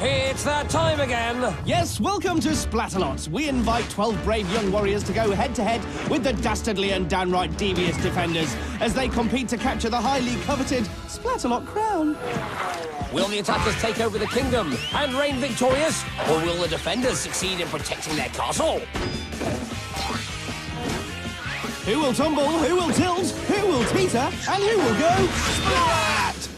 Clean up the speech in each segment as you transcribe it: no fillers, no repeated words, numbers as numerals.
It's that time again. Yes, welcome to Splatalot. We invite 12 brave young warriors to go head-to-head with the dastardly and downright devious defenders as they compete to capture the highly coveted Splatalot crown. Will the attackers take over the kingdom and reign victorious, or will the defenders succeed in protecting their castle? Who will tumble, who will tilt, who will teeter, and who will go splat?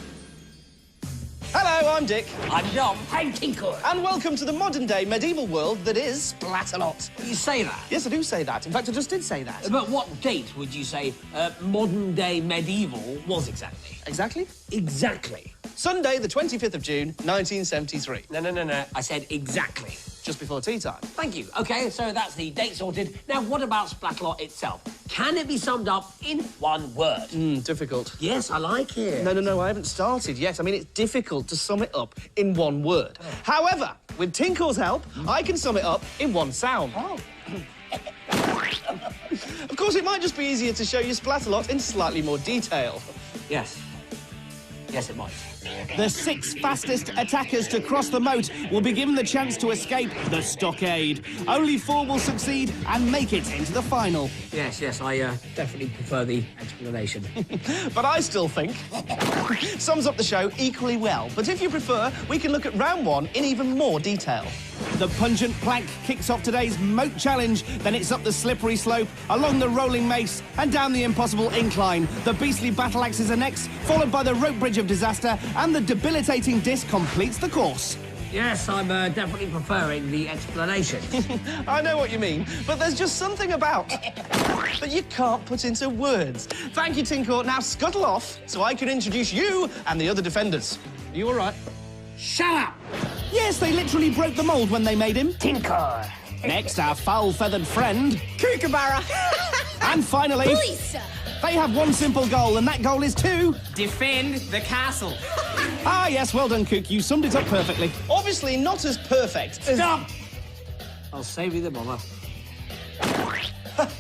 Hello, I'm Dick. I'm Dom. I'm Tinkle. And welcome to the modern-day medieval world that is Splatalot. You say that? Yes, I do say that. In fact, I just did say that. But what date would you say modern-day medieval was exactly? Exactly? Exactly. Sunday, the 25th of June, 1973. No. I said exactly. Just before tea time. Thank you. OK, so that's the date sorted. Now, what about Splatalot itself? Can it be summed up in one word? Difficult. Yes, I like it. No, I haven't started yet. I mean, it's difficult to sum it up in one word. However, with Tinkle's help, I can sum it up in one sound. Oh. Of course, it might just be easier to show you Splatalot in slightly more detail. Yes. Yes, it might. The 6 fastest attackers to cross the moat will be given the chance to escape the stockade. Only 4 will succeed and make it into the final. Yes, I definitely prefer the explanation. But I still think sums up the show equally well. But if you prefer, we can look at round 1 in even more detail. The pungent plank kicks off today's moat challenge. Then it's up the slippery slope, along the rolling mace, and down the impossible incline. The beastly battle axes are next, followed by the rope bridge of disaster, and the debilitating disc completes the course. Yes, I'm definitely preferring the explanation. I know what you mean, but there's just something about that you can't put into words. Thank you, Tinkle. Now scuttle off so I can introduce you and the other defenders. Are you all right? Shut up! Yes, they literally broke the mould when they made him. Tinker! Next, our foul-feathered friend, Kookaburra. And finally, Lisa. They have one simple goal, and that goal is to defend the castle. Ah, yes, well done, Kook. You summed it up perfectly. Obviously not as perfect as... Stop! I'll save you the bother.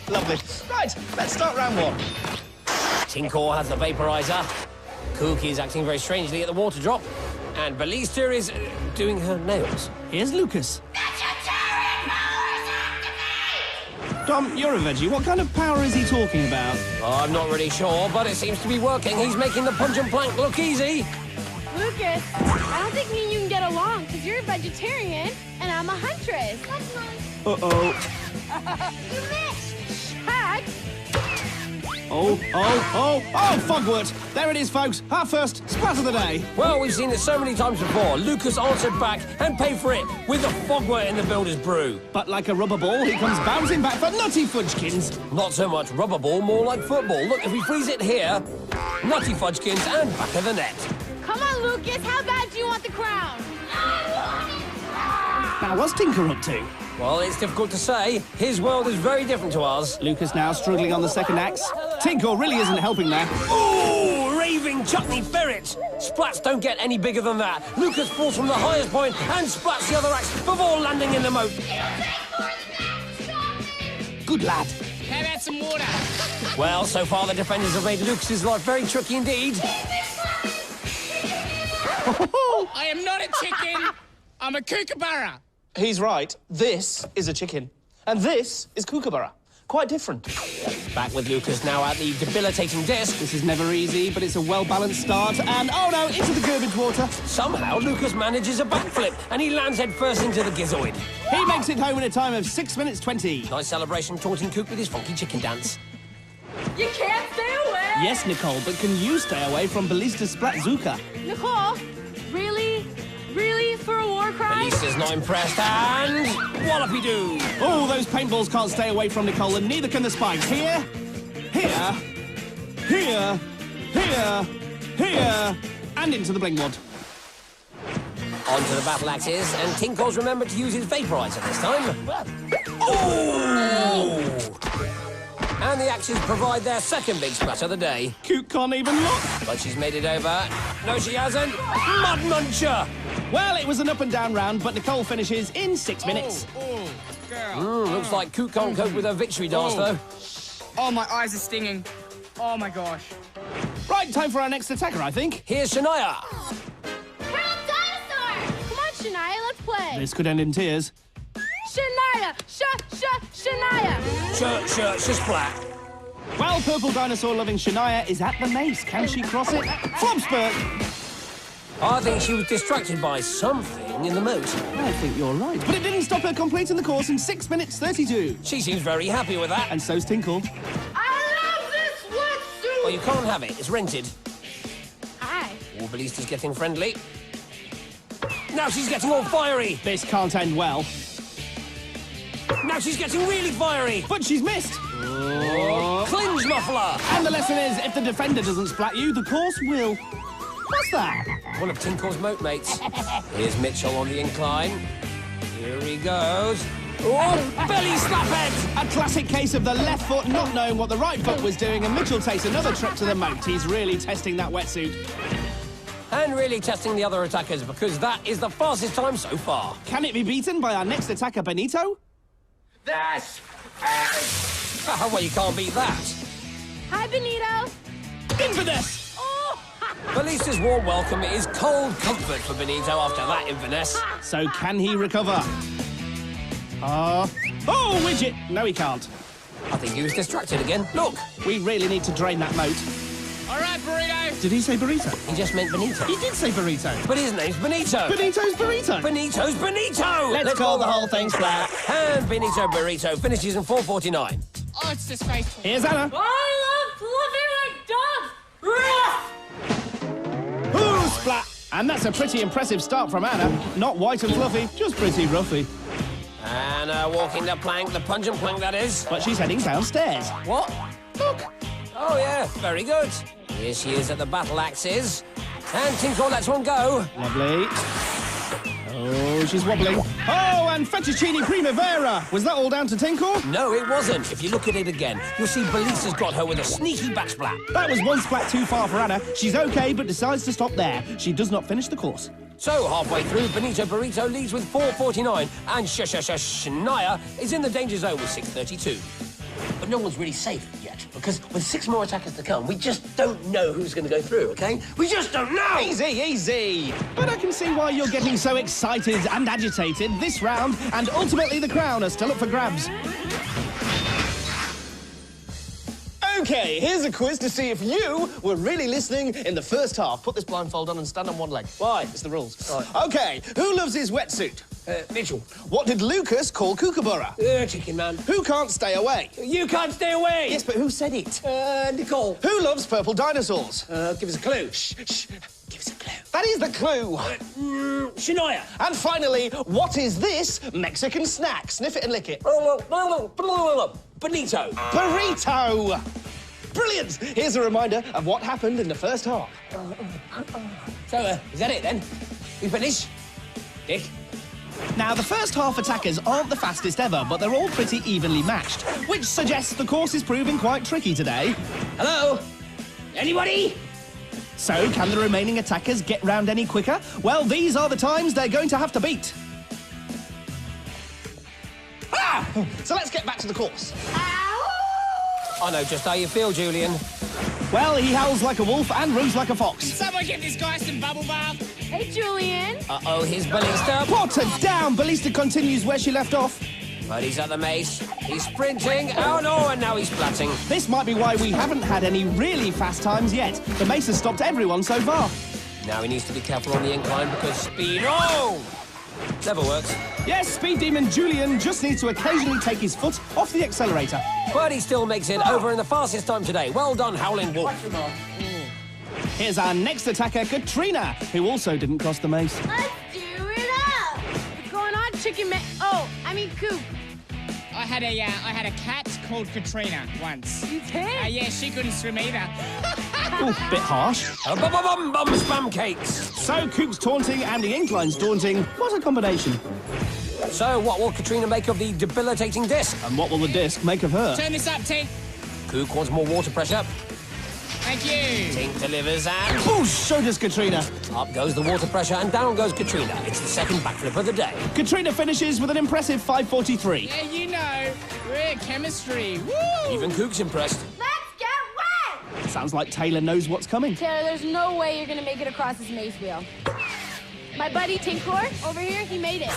Lovely. Right, let's start round 1. Tinkle has the vaporizer. Kook is acting very strangely at the water drop. And Ballista is doing her nails. Here's Lucas. Dom, you're a veggie. What kind of power is he talking about? I'm not really sure, but it seems to be working. He's making the pungent plank look easy. Lucas, I don't think me and you can get along because you're a vegetarian and I'm a huntress. That's nice. Uh-oh. You missed. Shag. Oh, Fogwort. There it is, folks. Our first splat of the day. Well, we've seen it so many times before. Lucas answered back and paid for it with the fogwort in the builder's brew. But like a rubber ball, he comes bouncing back for Nutty Fudgekins. Not so much rubber ball, more like football. Look, if we freeze it here, Nutty Fudgekins and back of the net. Come on, Lucas. How bad do you want the crown? Now, what's Tinker up to? Well, it's difficult to say. His world is very different to ours. Lucas now struggling on the second axe. Tinker really isn't helping there. Ooh, raving chutney ferret! Splats don't get any bigger than that. Lucas falls from the highest point and splats the other axe before landing in the moat. Good lad. How about some water? Well, so far the defenders have made Lucas's life very tricky indeed. I am not a chicken. I'm a kookaburra. He's right. This is a chicken. And this is Kookaburra. Quite different. Back with Lucas now at the debilitating disc. This is never easy, but it's a well-balanced start. And, oh no, into the garbage water. Somehow, Lucas manages a backflip and he lands head first into the gizoid. He makes it home in a time of 6 minutes 20. Nice celebration taunting Kook with his funky chicken dance. You can't stay away. Yes, Nicole, but can you stay away from Ballista's Splatzuka? Nicole, really? Really? For a war crime? Ballista's not impressed and... wallopy-doo! Oh, those paintballs can't stay away from Nicole, and neither can the spikes. Here, here, here, here, here, and into the bling wad. Onto the battle axes, and Tinkle's remembered to use his vaporizer this time. Oh! And the axes provide their second big splat of the day. Kook can't even look. But she's made it over. No, she hasn't. Mud Muncher! Well, it was an up-and-down round, but Nicole finishes in 6 minutes. Girl. Looks like Kook can't cope with her victory dance, though. Oh, my eyes are stinging. Oh, my gosh. Right, time for our next attacker, I think. Here's Shania. We're a dinosaur! Come on, Shania, way. This could end in tears. Shania! Shania! Splat. Well, purple dinosaur-loving Shania is at the mace. Can she cross it? Flopspurt! I think she was distracted by something in the moat. I think you're right. But it didn't stop her completing the course in 6 minutes 32. She seems very happy with that. And so's Tinkle. I love this wetsuit! Well, you can't have it. It's rented. Hi. Oh, Ballista's getting friendly. Now she's getting all fiery. This can't end well. Now she's getting really fiery. But she's missed. Clinge muffler. And the lesson is, if the defender doesn't splat you, the course will. What's that? One of Tinkle's moat mates. Here's Mitchell on the incline. Here he goes. Oh, belly slaphead! A classic case of the left foot not knowing what the right foot was doing, and Mitchell takes another trip to the moat. He's really testing that wetsuit. And really testing the other attackers, because that is the fastest time so far. Can it be beaten by our next attacker, Benito? Well, you can't beat that. Hi, Benito. Infamous! Oh! Ballista's warm welcome is cold comfort for Benito after that infamous. So can he recover? Oh, widget! No, he can't. I think he was distracted again. Look, We really need to drain that moat. All right, burrito. Did he say burrito? he just meant Benito. He did say burrito. But his name's Benito. Benito's burrito. Benito's Benito! Let's call the whole thing splat. And Benito Burrito finishes in 4:49. Oh, it's disgraceful. Here's Anna. I love fluffy like dogs. Ooh, splat! And that's a pretty impressive start from Anna. Not white and fluffy, just pretty roughy. Anna walking the plank, the pungent plank that is. But she's heading downstairs. What? Look. Oh, yeah, very good. Here she is at the battle axes. And Tinkle lets one go. Lovely. Oh, she's wobbling. Oh, and fettuccine primavera. Was that all down to Tinkle? No, it wasn't. If you look at it again, you'll see Ballista's got her with a sneaky backsplat. That was one splat too far for Anna. She's okay, but decides to stop there. She does not finish the course. So, halfway through, Benito Burrito leads with 4:49, and Shania is in the danger zone with 6:32. But no one's really safe yet, because with 6 more attackers to come, we just don't know who's going to go through, OK? We just don't know! Easy, easy. But I can see why you're getting so excited and agitated. This round, and ultimately the crown, are still up for grabs. OK, here's a quiz to see if you were really listening in the first half. Put this blindfold on and stand on one leg. Why? It's the rules. Right. OK, who loves his wetsuit? Mitchell. What did Lucas call Kookaburra? Chicken man. Who can't stay away? You can't stay away! Yes, but who said it? Nicole. Who loves purple dinosaurs? Give us a clue. Shh. Give us a clue. That is the clue. Shania. And finally, what is this Mexican snack? Sniff it and lick it. Benito. Burrito! Brilliant! Here's a reminder of what happened in the first half. So, is that it then? We finish? Dick? Now, the first half attackers aren't the fastest ever, but they're all pretty evenly matched, which suggests the course is proving quite tricky today. Hello? Anybody? So, can the remaining attackers get round any quicker? Well, these are the times they're going to have to beat. Ah! So let's get back to the course. I know just how you feel, Julian. Well, he howls like a wolf and roos like a fox. Someone get this guy some bubble bath. Hey, Julian. Uh-oh, here's Ballista. Put her down! Ballista continues where she left off. But he's at the mace. He's sprinting. Oh, no, and now he's splatting. This might be why we haven't had any really fast times yet. The mace has stopped everyone so far. Now he needs to be careful on the incline because speed... Oh! Never works. Yes, Speed Demon Julian just needs to occasionally take his foot off the accelerator. But he still makes it over in the fastest time today. Well done, Howling Wolf. Here's our next attacker, Katrina, who also didn't cross the mace. Let's do it up. What's going on, chicken man? Oh, I mean Kook. I had a cat called Katrina once. You did? Yeah, she couldn't swim either. Ooh, bit harsh. Bum spam cakes. So Kook's taunting and the incline's daunting. What a combination. So what will Katrina make of the debilitating disc? And what will the disc make of her? Turn this up, Tink. Kook wants more water pressure. Thank you. Tink delivers and... Boosh! So does Katrina. Up goes the water pressure and down goes Katrina. It's the second backflip of the day. Katrina finishes with an impressive 5:43. Yeah, you know, we're chemistry. Woo! Even Kook's impressed. Let's get wet. Sounds like Taylor knows what's coming. Taylor, there's no way you're gonna make it across this maze wheel. My buddy Tinkor over here, he made it.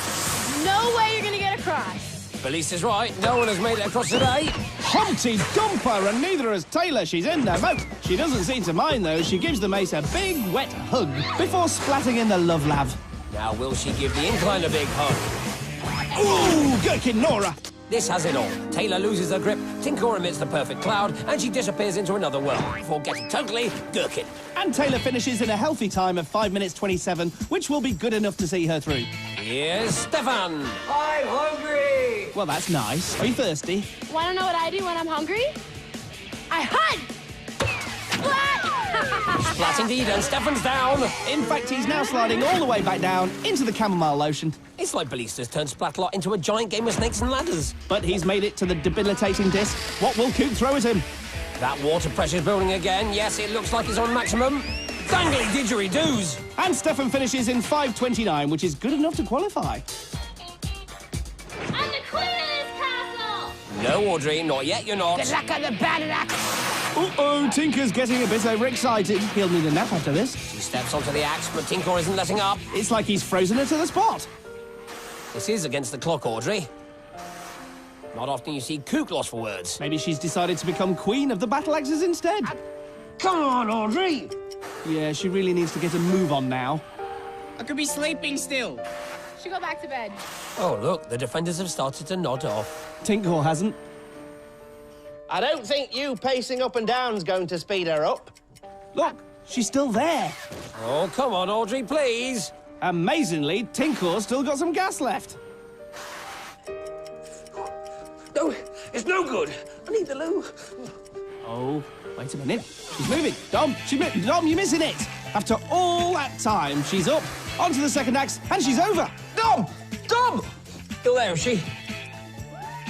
No way you're gonna get across. Belisa's right. No one has made it across today. Humpty Dumper, and neither has Taylor. She's in the moat. She doesn't seem to mind, though. She gives the mace a big, wet hug before splatting in the love lav. Now, will she give the incline a big hug? Ooh, Gherkin Nora. This has it all. Taylor loses her grip, Tinkor emits the perfect cloud, and she disappears into another world before getting totally gherkin. And Taylor finishes in a healthy time of 5 minutes 27, which will be good enough to see her through. Here's Stefan. I'm hungry! Well, that's nice. Are you thirsty? Wanna know what I do when I'm hungry? I hunt! Splat indeed, and Stefan's down. In fact, he's now sliding all the way back down into the chamomile lotion. It's like Belisa's turned Splatalot into a giant game of snakes and ladders. But he's made it to the debilitating disc. What will Kook throw at him? That water pressure's building again. Yes, it looks like it's on maximum. Dangly didgeridoo's. And Stefan finishes in 5:29, which is good enough to qualify. I'm the queen of this castle! No, Audrey, not yet, you're not. Good luck on the battle axe! Uh-oh, Tinker's getting a bit overexcited. He'll need a nap after this. She steps onto the axe, but Tinkor isn't letting up. It's like he's frozen her to the spot. This is against the clock, Audrey. Not often you see Kook lost for words. Maybe she's decided to become queen of the battle axes instead. Come on, Audrey! Yeah, she really needs to get a move on now. I could be sleeping still. Should go back to bed. Oh, look, the defenders have started to nod off. Tinkor hasn't. I don't think you pacing up and down's going to speed her up. Look, she's still there. Oh, come on, Audrey, please. Amazingly, Tinkor's still got some gas left. No, it's no good. I need the loo. Oh, wait a minute. She's moving. Dom, Dom, you're missing it. After all that time, she's up, onto the second axe, and she's over. Dom! Dom! Still there, is she?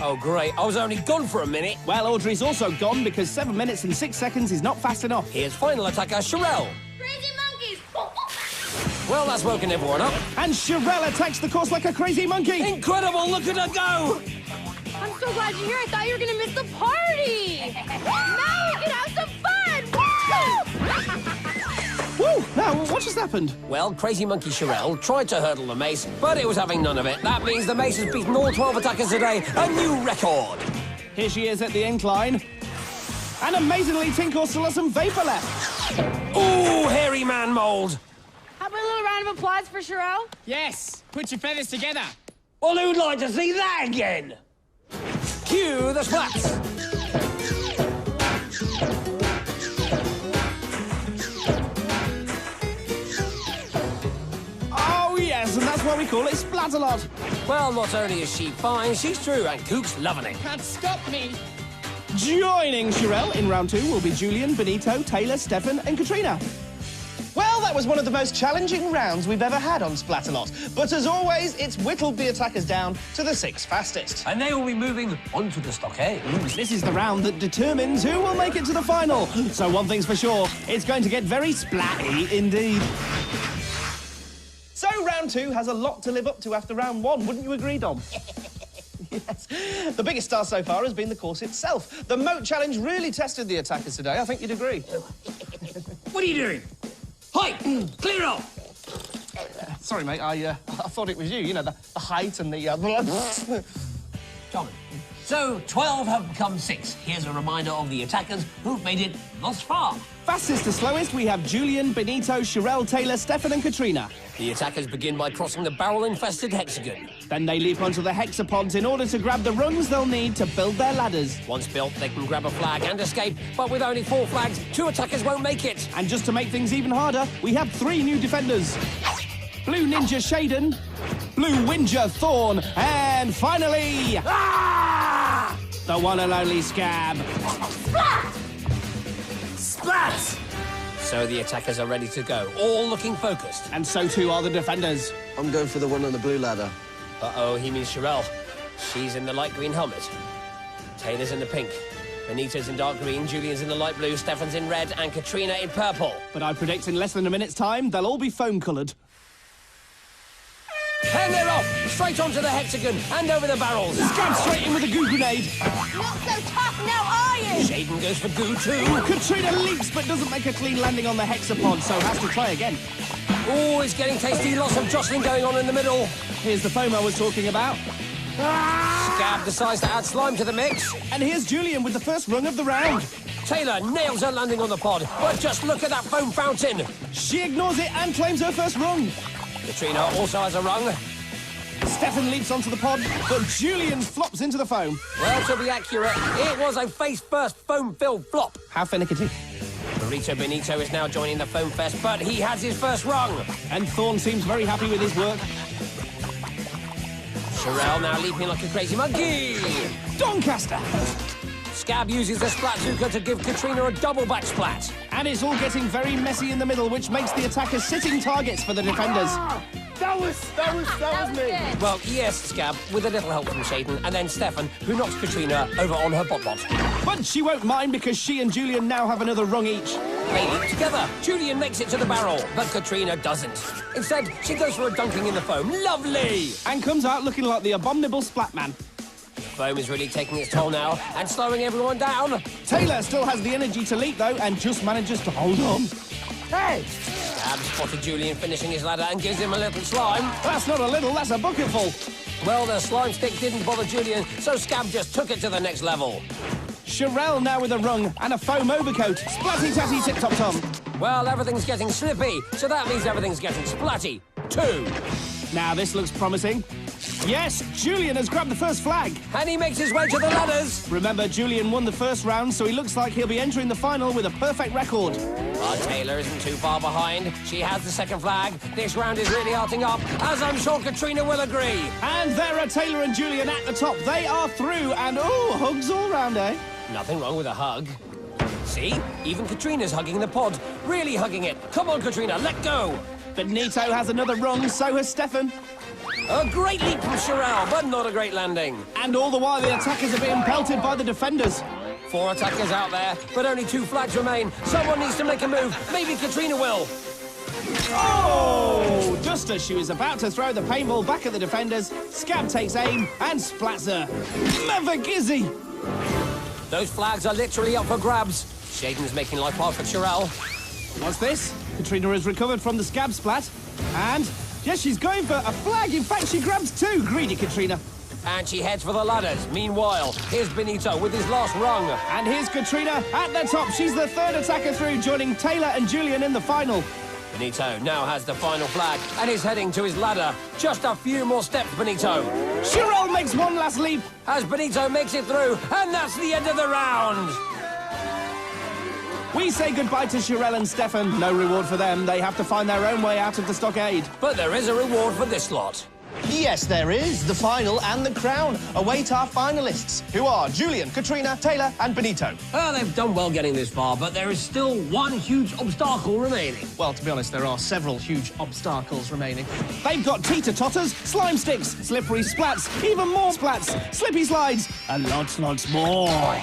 Oh, great. I was only gone for a minute. Well, Audrey's also gone because 7 minutes and 6 seconds is not fast enough. Here's final attacker, Chyrelle. Crazy monkeys! Well, that's woken everyone up. And Chyrelle attacks the course like a crazy monkey. Incredible, look at her go! I'm so glad you're here. I thought you were gonna miss the party! Now we can have some fun! Woo! Woo! Now, what just happened? Well, Crazy Monkey Chyrelle tried to hurdle the mace, but it was having none of it. That means the mace has beaten all 12 attackers today, a new record. Here she is at the incline. And amazingly, Tinkor still has some vapor left. Ooh, hairy man mold. How about a little round of applause for Chyrelle? Yes, put your feathers together. Well, who'd like to see that again? Cue the splats. Oh, yes, and that's why we call it Splatalot. Well, not only is she fine, she's true, and Kook's loving it. Can't stop me. Joining Chyrelle in round 2 will be Julian, Benito, Taylor, Stefan, and Katrina. Well, that was one of the most challenging rounds we've ever had on Splatalot. But as always, it's whittled the attackers down to the 6 fastest. And they will be moving onto the stockade. This is the round that determines who will make it to the final. So one thing's for sure, it's going to get very splatty indeed. So round 2 has a lot to live up to after round 1, wouldn't you agree, Dom? Yes. The biggest star so far has been the course itself. The moat challenge really tested the attackers today. I think you'd agree. What are you doing? Hi, clear off. Sorry, mate, I thought it was you. You know, the height and the... Tom. So, 12 have become 6. Here's a reminder of the attackers who've made it thus far. Fastest to slowest, we have Julian, Benito, Chyrelle, Taylor, Stefan, and Katrina. The attackers begin by crossing the barrel-infested hexagon. Then they leap onto the hexapods in order to grab the rungs they'll need to build their ladders. Once built, they can grab a flag and escape, but with only 4 flags, 2 attackers won't make it. And just to make things even harder, we have 3 new defenders. Blue Ninja Shaden, Blue Whinger Thorn, and finally... Ah! the one and only Scab. Splat! Splat! So the attackers are ready to go, all looking focused. And so too are the defenders. I'm going for the one on the blue ladder. Uh-oh, he means Chyrelle. She's in the light green helmet. Taylor's in the pink. Benito's in dark green, Julian's in the light blue, Stefan's in red, and Katrina in purple. But I predict in less than a minute's time, they'll all be foam-coloured. And they're off, straight onto the hexagon and over the barrels. Scab straight in with a goo grenade. Not so tough now, are you? Shaden goes for goo too. Katrina leaps but doesn't make a clean landing on the hexapod, so has to try again. Oh, it's getting tasty. Lots of jostling going on in the middle. Here's the foam I was talking about. Scab decides to add slime to the mix. And here's Julian with the first rung of the round. Taylor nails her landing on the pod, but just look at that foam fountain. She ignores it and claims her first rung. Katrina also has a rung. Stefan leaps onto the pod, but Julian flops into the foam. Well, to be accurate, it was a face-first foam-filled flop. How finicky. Burrito Benito is now joining the foam fest, but he has his first rung. And Thorne seems very happy with his work. Chyrelle now leaping like a crazy monkey. Doncaster! Scab uses the Splatzuka to give Katrina a double back splat. And it's all getting very messy in the middle, which makes the attackers sitting targets for the defenders. That was me. Good. Well, yes, Scab, with a little help from Shaden, and then Stefan, who knocks Katrina over on her bot-bot. But she won't mind because she and Julian now have another rung each. They leap together. Julian makes it to the barrel, but Katrina doesn't. Instead, she goes for a dunking in the foam. Lovely! And comes out looking like the abominable Splatman. Foam is really taking its toll now and slowing everyone down. Taylor still has the energy to leap, though, and just manages to hold on. Hey! Scab spotted Julian finishing his ladder and gives him a little slime. That's not a little, that's a bucketful. Well, the slime stick didn't bother Julian, so Scab just took it to the next level. Chyrelle now with a rung and a foam overcoat. Splatty-tatty tip-top-tom. Well, everything's getting slippy, so that means everything's getting splatty, too. Now this looks promising. Yes, Julian has grabbed the first flag. And he makes his way to the ladders. Remember, Julian won the first round, so he looks like he'll be entering the final with a perfect record. But Taylor isn't too far behind. She has the second flag. This round is really hearting up, as I'm sure Katrina will agree. And there are Taylor and Julian at the top. They are through, and oh, hugs all round, eh? Nothing wrong with a hug. See? Even Katrina's hugging the pod. Really hugging it. Come on, Katrina, let go. Benito has another rung, so has Stefan. A great leap from Chyrelle, but not a great landing. And all the while, the attackers are being pelted by the defenders. 4 attackers out there, but only 2 flags remain. Someone needs to make a move. Maybe Katrina will. Oh! Just as she was about to throw the paintball back at the defenders, Scab takes aim and splats her. Mavagizzy! Those flags are literally up for grabs. Shaden's making life hard for Chyrelle. What's this? Katrina has recovered from the Scab splat. And, yes, she's going for a flag. In fact, she grabs 2. Greedy Katrina. And she heads for the ladders. Meanwhile, here's Benito with his last rung. And here's Katrina at the top. She's the 3rd attacker through, joining Taylor and Julian in the final. Benito now has the final flag and is heading to his ladder. Just a few more steps, Benito. Chyrelle makes one last leap. As Benito makes it through, and that's the end of the round. We say goodbye to Chyrelle and Stefan. No reward for them. They have to find their own way out of the stockade. But there is a reward for this lot. Yes, there is. The final and the crown await our finalists, who are Julian, Katrina, Taylor and Benito. Oh, they've done well getting this far, but there is still one huge obstacle remaining. Well, to be honest, there are several huge obstacles remaining. They've got teeter-totters, slime sticks, slippery splats, even more splats, slippy slides, and lots more.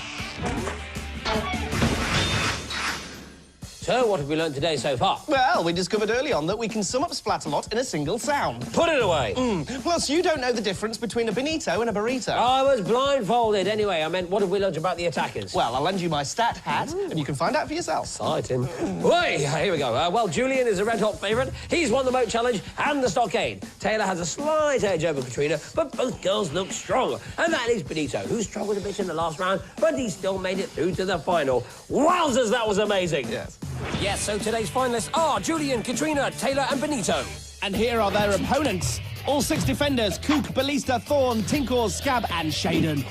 So, what have we learned today so far? Well, we discovered early on that we can sum up Splatalot in a single sound. Put it away. Plus, you don't know the difference between a Benito and a burrito. I was blindfolded. Anyway, I meant, what have we learned about the attackers? Well, I'll lend you my stat hat, and you can find out for yourself. Exciting. Wait, here we go. Well, Julian is a red-hot favourite. He's won the moat challenge and the stockade. Taylor has a slight edge over Katrina, but both girls look strong. And that is Benito, who struggled a bit in the last round, but he still made it through to the final. Wowzers, that was amazing. Yes. Yes, so today's finalists are Julian, Katrina, Taylor and Benito. And here are their opponents. All 6 defenders, Kook, Ballista, Thorne, Tinkor, Scab and Shaden.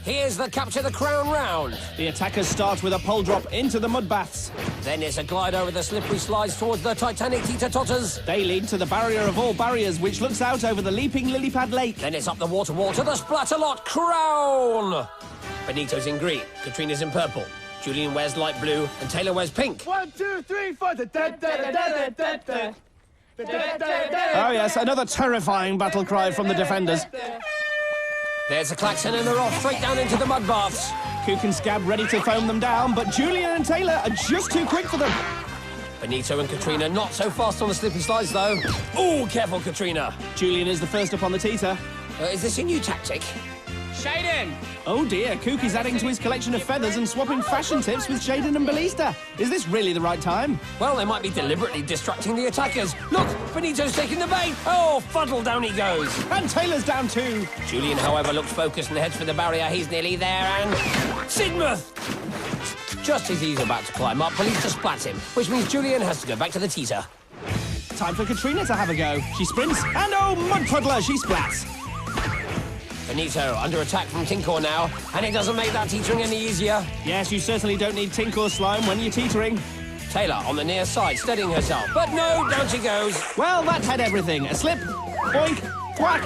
Here's the Capture the Crown round. The attackers start with a pole drop into the mud baths. Then it's a glide over the slippery slides towards the Titanic teeter-totters. They lead to the barrier of all barriers, which looks out over the leaping lily pad lake. Then it's up the water wall to the Splatalot crown. Benito's in green, Katrina's in purple. Julian wears light blue and Taylor wears pink. 1, 2, 3, 4. Oh yes, another terrifying battle cry from the defenders. There's a klaxon and they're off straight down into the mud baths. Kook and Scab ready to foam them down, but Julian and Taylor are just too quick for them. Benito and Katrina not so fast on the slippery slides, though. Ooh, careful, Katrina. Julian is the first up on the teeter. Is this a new tactic? Shaden! Oh dear, Kook is adding to his collection of feathers and swapping fashion tips with Shaden and Ballista. Is this really the right time? Well, they might be deliberately distracting the attackers. Look, Benito's taking the bait. Oh, fuddle, down he goes. And Taylor's down too. Julian, however, looks focused and heads for the barrier. He's nearly there, and... Sidmouth! Just as he's about to climb up, Ballista splats him, which means Julian has to go back to the teeter. Time for Katrina to have a go. She sprints, and oh, mud puddler, she splats. Benito under attack from Tinkor now, and it doesn't make that teetering any easier. Yes, you certainly don't need Tinkor slime when you're teetering. Taylor on the near side, steadying herself. But no, down she goes. Well, that had everything. A slip, boink, thwack,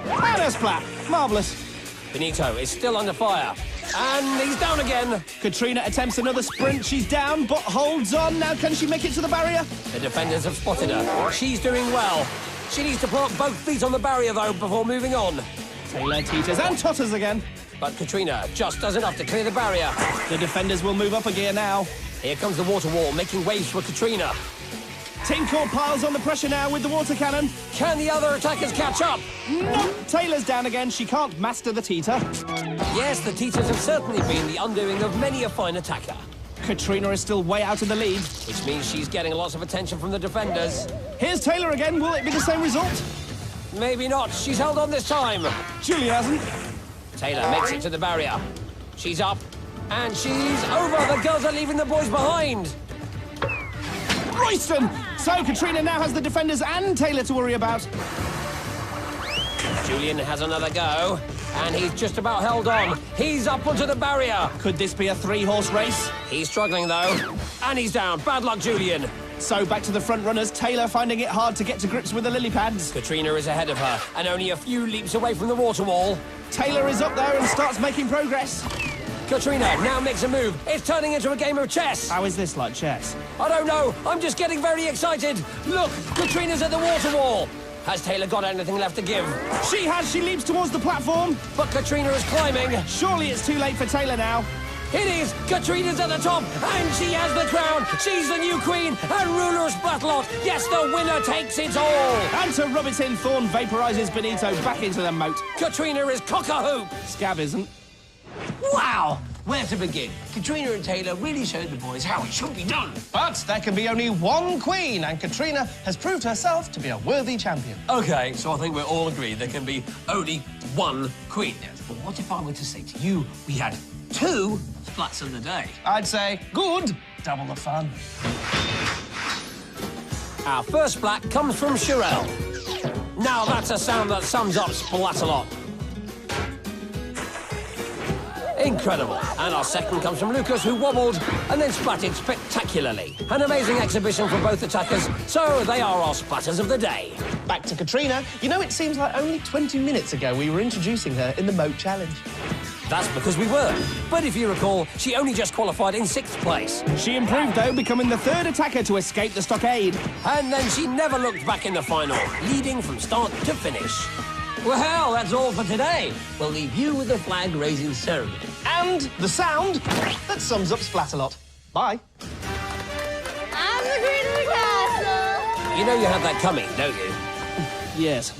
and a splat. Marvellous. Benito is still under fire, and he's down again. Katrina attempts another sprint. She's down, but holds on. Now can she make it to the barrier? The defenders have spotted her. She's doing well. She needs to plant both feet on the barrier, though, before moving on. Taylor teeters and totters again. But Katrina just does enough to clear the barrier. The defenders will move up a gear now. Here comes the water wall, making waves for Katrina. Tinkor piles on the pressure now with the water cannon. Can the other attackers catch up? No, Taylor's down again. She can't master the teeter. Yes, the teeters have certainly been the undoing of many a fine attacker. Katrina is still way out in the lead. Which means she's getting lots of attention from the defenders. Here's Taylor again. Will it be the same result? Maybe not. She's held on this time. Julian hasn't. Taylor makes it to the barrier. She's up, and she's over. The girls are leaving the boys behind. Royston! So Katrina now has the defenders and Taylor to worry about. Julian has another go, and he's just about held on. He's up onto the barrier. Could this be a three-horse race? He's struggling, though, and he's down. Bad luck, Julian. So back to the front runners, Taylor finding it hard to get to grips with the lily pads. Katrina is ahead of her, and only a few leaps away from the water wall. Taylor is up there and starts making progress. Katrina now makes a move. It's turning into a game of chess. How is this like chess? I don't know. I'm just getting very excited. Look, Katrina's at the water wall. Has Taylor got anything left to give? She has. She leaps towards the platform. But Katrina is climbing. Surely it's too late for Taylor now. It is! Katrina's at the top, and she has the crown! She's the new queen and ruler of Splatalot! Yes, the winner takes it all! And to rub it in, Thorn vaporizes Benito back into the moat. Katrina is cock-a-hoop! Scab isn't. Wow! Where to begin? Katrina and Taylor really showed the boys how it should be done. But there can be only one queen, and Katrina has proved herself to be a worthy champion. OK, so I think we're all agreed there can be only one queen. Yes. But what if I were to say to you, we had 2 splats of the day? I'd say, good, double the fun. Our first splat comes from Chyrelle. Now that's a sound that sums up Splatalot. Incredible. And our second comes from Lucas, who wobbled and then splatted spectacularly. An amazing exhibition for both attackers, so they are our splatters of the day. Back to Katrina. You know, it seems like only 20 minutes ago we were introducing her in the Moat Challenge. That's because we were. But if you recall, she only just qualified in 6th place. She improved, though, becoming the 3rd attacker to escape the stockade. And then she never looked back in the final, leading from start to finish. Well, that's all for today. We'll leave you with the flag-raising ceremony. And the sound that sums up Splatalot. Bye. I'm the queen of the castle. You know you have that coming, don't you? Yes.